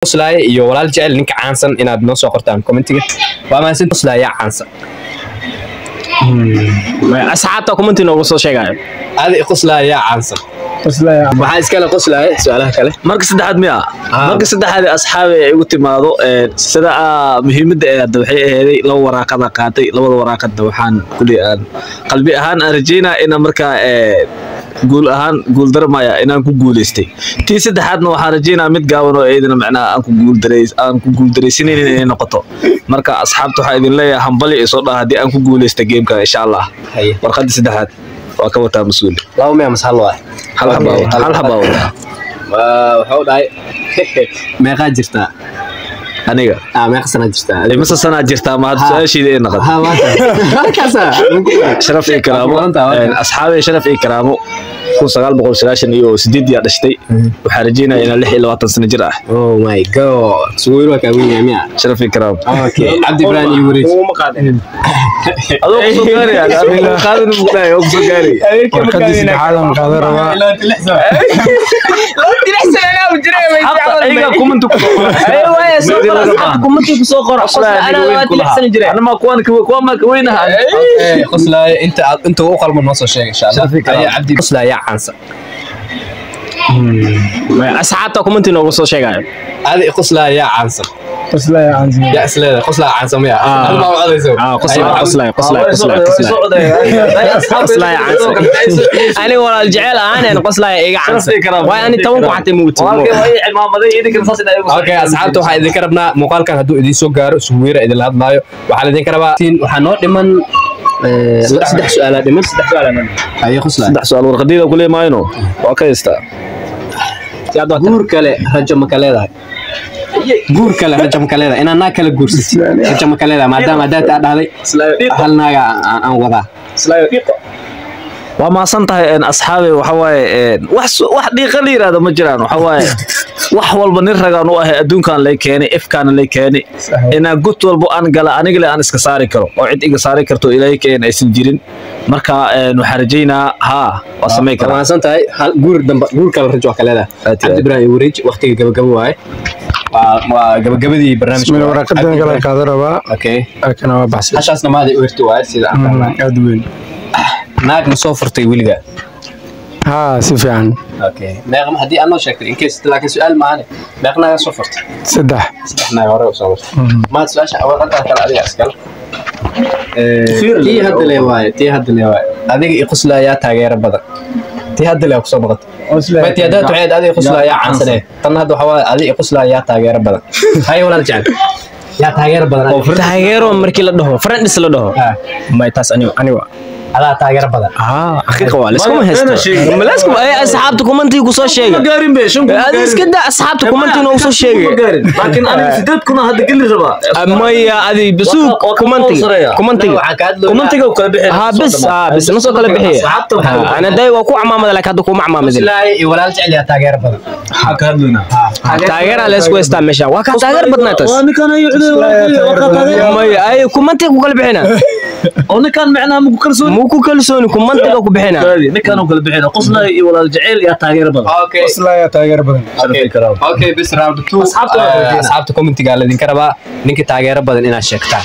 qoslaay iyo walaal jecel ninka caansan inaad noo soo qortaan commentiga waa maasin qoslaay caansan asxaabta commenti noogu soo sheegayo aad qoslaay caansan qoslaay waxa iska la qoslaay su'aalaha kale marka saddexaad miya marka saddexaad asxaabe ay ugu timaado sida muhiimadda ee waxay aheeday laba waraaqada qaatay labada waraaqada waxaan kulli aan qalbi ahaan arjayna in marka guul ahaan guul darmaya inaan ku guuleystay tii saddexaadna waxaan rajaynaa mid gaaban oo eedina macnaa aan ku guuldareysineyn inay noqoto marka asxaabta waxa idin leeyahay hambali ay soo dhaha hadii aan ku guuleystay gameka insha Allah warqadii saddexaad waa ka wataa mas'uul laba ma mas'al waa hal haba waxa uu dhahay meeqa jirtaa aniga meeqa sana jirtaa imisa sana jirtaa ma had su'aashiida ee naqad halkaasa sharaf iyo karaamo asxaabe sharaf iyo karaamo 1998 yaa dhashtay waxaan rajaynayaa inaan 26 sano jir ah oh my god suuir waa ka weyn miya sharaf iyo karaamo okay Abdi Ibrahim iyo wareej ma qaadin adoo soo gaari adoo qaadin mugnaay oo soo gaari warqadii saddexaadan qaadan rabaa loo dilixsan ana u jiray way ayaga comment ku soo comment ku soo qor ana waa dilixsan jiray ana ma kuwan ma weynaha qoslaay inta uu qalmo noo soo sheeg insha Allah ay Abdi qoslaay caansan asxaabta commenti noogu soo sheegayo aad qoslaay caansan qoslaay caansan يا سلام قصلا عن سميع ما وعديسو قصلا انا ولا الجعل انا قصلا ايغا عنسن واي اني توقع حتى موت اوكي اصحابته waxaa idin ka rabnaa muuqaalkan haduu idin soo gaaro suweera idin la hadlaayo waxaa idin ka rabaa waxaa noo dhiman saddex su'aal ay qosla saddex su'aal warqadida kulay maayno waa ka heystaa guur kale rajo ma kale leedahay guur kale rajam kaleeda inaan naa kala guursatay rajam kaleeda maadaama daata dhahday hal naaga aan wada waa ma santahay in asxaabe waxa waaye wax dhiiqa la yiraahdo ma jiraan waxa waaye wax walba nin ragaan u ah adduunkan lay keenay ifkaan lay keenay ina gud walba aan gala aniga aan iska saari karo oo cid iga saari karto ilaahay keen aysan jirin marka waxaan rajaynaa waa sameey karaa ma santahay hal guur kale rajo kaleeda Abdi Ibrahim wareej waqtiga gabagabo waay gabagabadii barnaamijka warqadan kala qaadan rabaa okay kana waa baxsan ashaasna maadi u irti waay sida aad weyn naag ma soo furtay wiliga si fiican okay meeqam hadii aan noo sheegtay in case laakiin su'aal ma ahane meeqna soo furtay saddex naag hore u soo furtay ma su'aasha warqadan kala adiga iskala tii hadda leeyahay adiga i qoslaaya taageero badan tii hadda leeyahay kusoo noqotay tii hadda tuuceed adiga qoslaaya caansanay tan hadda waxa waa adiga i qoslaaya taageero badan hay walaal jecel yaa taageero badan oo taageero markii la dhaho friends la dhaho ma taas aniga ala taageero badan xaqiiqo waa isku haysto malaasku ay asxaabta commenti ku soo sheegay ma gaarin be shan aad iska daa asxaabta commenti noo soo sheegay laakiin aniga sidad kuna hadda gali raba maya adi bisu commentiga oo kala bixin bis noo soo kala bixiya ana day waa ku camaamada laakiin hadda ku macmaamadin ilaahay walaal jecel yaa taageero badan ka hadluna taageera la isku heystaa meesha waa ka taageer badnaa taas waa ninkan ay maya ay commenti ku kala bixina oo ninkan macnaha ma ku kalsooni commentiga ku bixina ninkan oo kala bixina qoslaay iyo walaal jaceyl yaa taageer badan okay qoslaay yaa taageer badan okay bis round 2 asxaabta commentiga la idin ka rabaa ninka taageero badan inaad sheegtaan